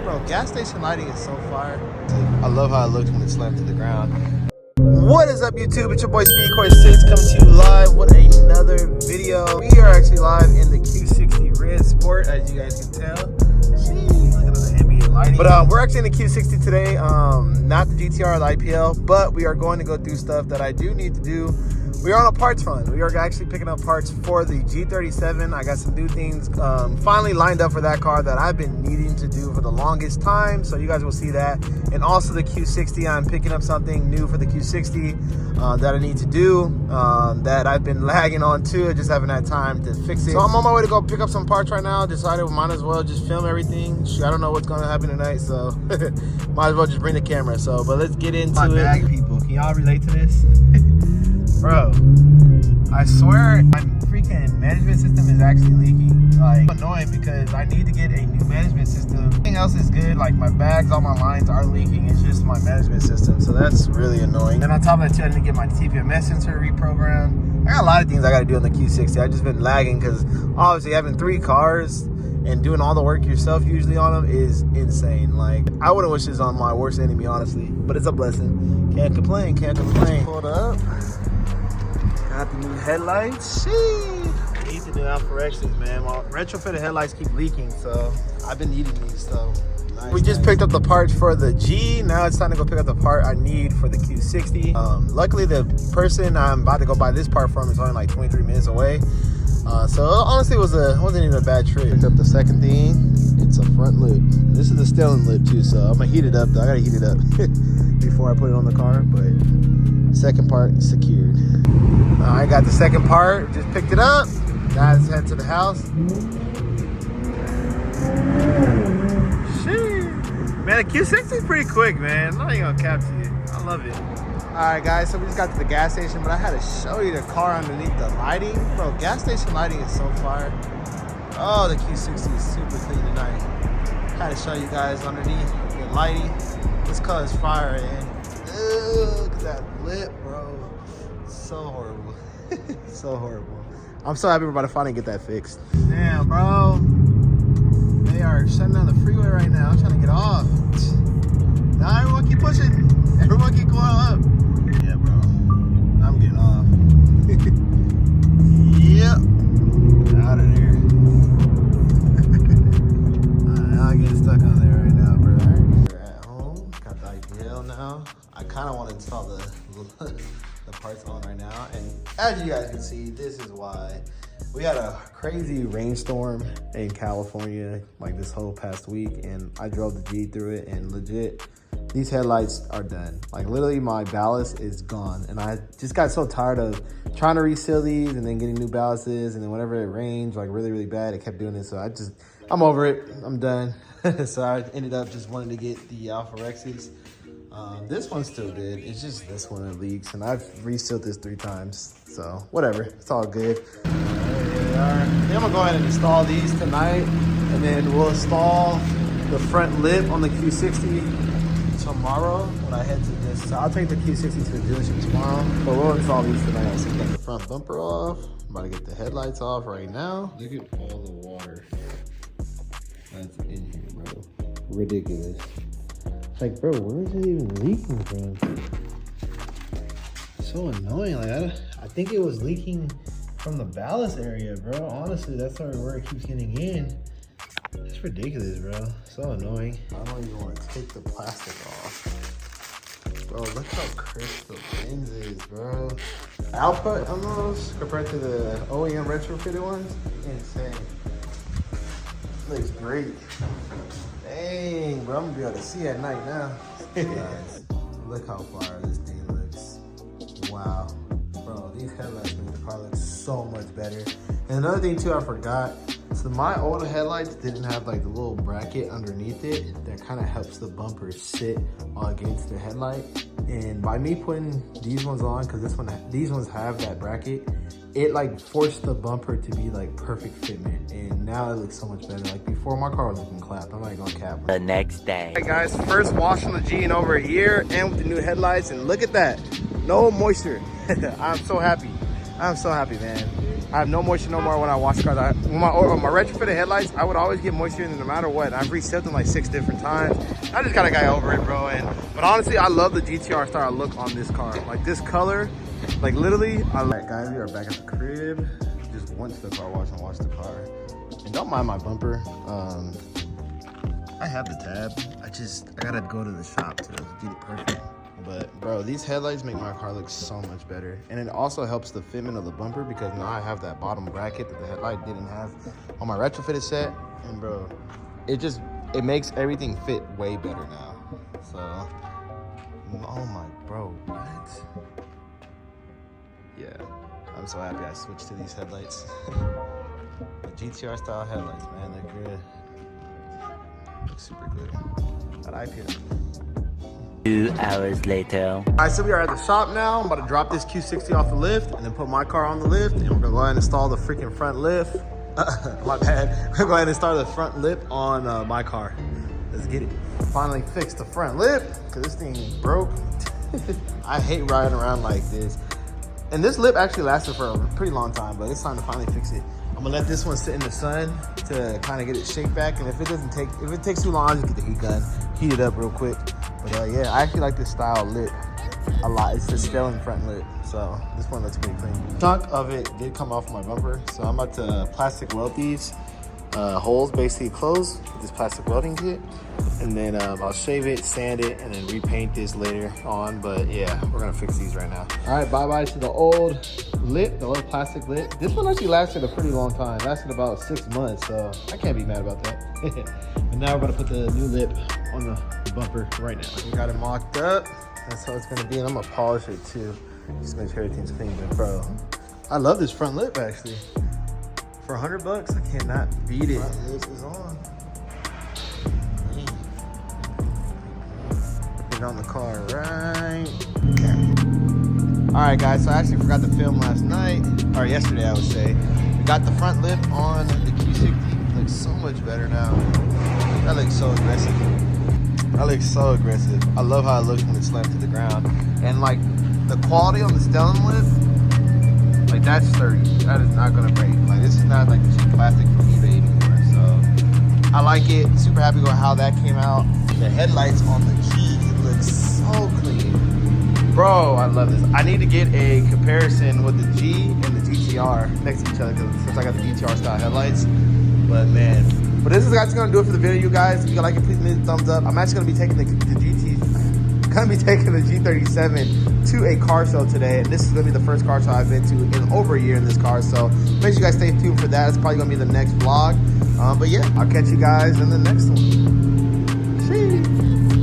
Bro, gas station lighting is so fire. I love how it looks when it's slammed to the ground. What is up, YouTube? It's your boy Speedcore6 coming to you live with another video. We are actually live in the Q60 Red Sport, as you guys can tell. Jeez, look at the ambient lighting. But we're actually in the Q60 today. Not the GTR or the IPL, but we are going to go through stuff that I do need to do. We are on a parts run. We are actually picking up parts for the G37. I got some new things finally lined up for that car that I've been needing to do for the longest time. So you guys will see that. And also the Q60, I'm picking up something new for the Q60 that I need to do that I've been lagging on too. I just haven't had time to fix it. So I'm on my way to go pick up some parts right now. Decided we might as well just film everything. I don't know what's going to happen tonight, so might as well just bring the camera. So, but let's get into it. Bag people, can y'all relate to this? Bro, I swear my freaking management system is actually leaking. Like, annoying because I need to get a new management system. Everything else is good. Like my bags, all my lines are leaking. It's just my management system. So that's really annoying. And on top of that, I need to get my TPMS sensor reprogrammed. I got a lot of things I got to do on the Q60. I've just been lagging because obviously having 3 cars and doing all the work yourself usually on them is insane. Like, I wouldn't wish this on my worst enemy, honestly. But it's a blessing. Can't complain, can't complain. Hold up. Got the new headlights. Sheesh. I need the new AlphaRexes, man. My retrofitted headlights keep leaking, so I've been needing these. So nice, we just picked up the parts for the G. Now it's time to go pick up the part I need for the Q60. Luckily, the person I'm about to go buy this part from is only like 23 minutes away. So honestly, wasn't even a bad trip. Picked up the second thing. It's a front lip. This is the steering lip too, so I'm gonna heat it up though. I gotta heat it up before I put it on the car, but second part secured. I got the second part, just picked it up. Now let's head to the house. Sheesh. Man, the Q60 is pretty quick, man. I'm not even gonna cap to you. I love it. All right, guys, so we just got to the gas station, but I had to show you the car underneath the lighting. Bro, gas station lighting is so fire. Oh, the Q60 is super clean tonight. Had to show you guys underneath the lighting. This car is fire, man. Look at that lip, bro. So horrible. So horrible. I'm so happy we're about to finally get that fixed. Damn, bro. They are shutting down the freeway right now. I'm trying to get off. Now everyone keep pushing. Everyone keep going up. Yeah, bro. I'm getting off. Yep. Out of there. I'm getting stuck on there right now, bro. We're at home. Got the IPL now. I kind of want to install the parts on right now, and as you guys can see, this is why. We had a crazy rainstorm in California like this whole past week, and I drove the G through it, and legit these headlights are done. Like, literally my ballast is gone, and I just got so tired of trying to reseal these and then getting new ballasts, and then whenever it rained like really bad, it kept doing it. So I'm over it. I'm done. So I ended up just wanting to get the AlphaRexes. This one's still good. It's just this one that leaks, and I've resealed this 3 times. So whatever, it's all good. There they are. Then I'm gonna go ahead and install these tonight, and then we'll install the front lip on the Q60 tomorrow when I head to this. So I'll take the Q60 to the dealership tomorrow, but we'll install these tonight. So get the front bumper off. I'm about to get the headlights off right now. Look at all the water that's in here, bro. Ridiculous. Like, bro, where is it even leaking from? So annoying. Like, I think it was leaking from the ballast area, bro. Honestly, that's where it keeps getting in. It's ridiculous, bro. So annoying. I don't even want to take the plastic off. Bro, look how crisp the lens is, bro. Output on those compared to the OEM retrofitted ones, insane. Looks great. Dang, bro, I'm gonna be able to see at night now. Guys, look how far this thing looks. Wow. Bro, these headlights make the car look so much better. And another thing too, I forgot. So my old headlights didn't have like the little bracket underneath it that kind of helps the bumper sit against the headlight. And by me putting these ones on, because these ones have that bracket, it like forced the bumper to be like perfect fitment, and now it looks so much better. Like before, my car was looking clapped. I'm not gonna cap. The next day. Hey guys, first wash on the G in over a year, and with the new headlights, and look at that, no moisture. I'm so happy. I'm so happy, man. I have no moisture no more when I wash cars. With my retrofitted headlights, I would always get moisture in them no matter what. I've reset them like 6 different times. I just kind of got over it, bro. But honestly, I love the GTR style look on this car. Like this color, like literally. All right, guys, we are back at the crib. Just went to the car wash and washed the car. And don't mind my bumper. I have the tab. I gotta go to the shop to get it perfect. But bro, these headlights make my car look so much better. And it also helps the fitment of the bumper because now I have that bottom bracket that the headlight didn't have on my retrofitted set. And bro, it makes everything fit way better now. So, oh my, bro, what? Yeah, I'm so happy I switched to these headlights. The GTR style headlights, man, they're good. Looks super good. But I feel 2 hours later. All right, so we are at the shop now. I'm about to drop this Q60 off the lift and then put my car on the lift. And we're gonna go ahead and install the freaking front lift. My bad. We're gonna go ahead and install the front lip on my car. Let's get it. Finally fixed the front lip because this thing broke. I hate riding around like this. And this lip actually lasted for a pretty long time, but it's time to finally fix it. I'm gonna let this one sit in the sun to kind of get it shaped back. And if it takes too long, I'll just get the heat gun, heat it up real quick. But yeah, I actually like this style lip a lot. It's the scaling front lip, so this one looks pretty clean. Chunk of it did come off my bumper, so I'm about to plastic weld these holes basically closed with this plastic welding kit. And then I'll shave it, sand it, and then repaint this later on. But yeah, we're gonna fix these right now. All right, bye-bye to the old lip, the old plastic lip. This one actually lasted a pretty long time. It lasted about 6 months, so I can't be mad about that. And now we're gonna put the new lip on the bumper right now. We got it mocked up. That's how it's gonna be, and I'm gonna polish it too. Just make sure everything's clean. But bro, I love this front lip actually. For $100, I cannot beat it. Front lip is on. Put it on the car right. Okay. All right, guys. So I actually forgot to film last night, or yesterday, I would say. We got the front lip on the Q60. It looks so much better now. That looks so aggressive. That looks so aggressive. I love how it looks when it's slammed to the ground. And like the quality on the stellum lip, like that's sturdy. That is not gonna break. Like this is not like the cheap plastic from eBay anymore. So I like it. Super happy with how that came out. The headlights on the G, it looks so clean. Bro, I love this. I need to get a comparison with the G and the GTR next to each other since I got the GTR style headlights. But man. But this is actually gonna do it for the video, you guys. If you like it, please leave a thumbs up. I'm actually gonna be taking the G37 to a car show today, and this is gonna be the first car show I've been to in over a year in this car. So make sure you guys stay tuned for that. It's probably gonna be the next vlog. But yeah, I'll catch you guys in the next one. See you.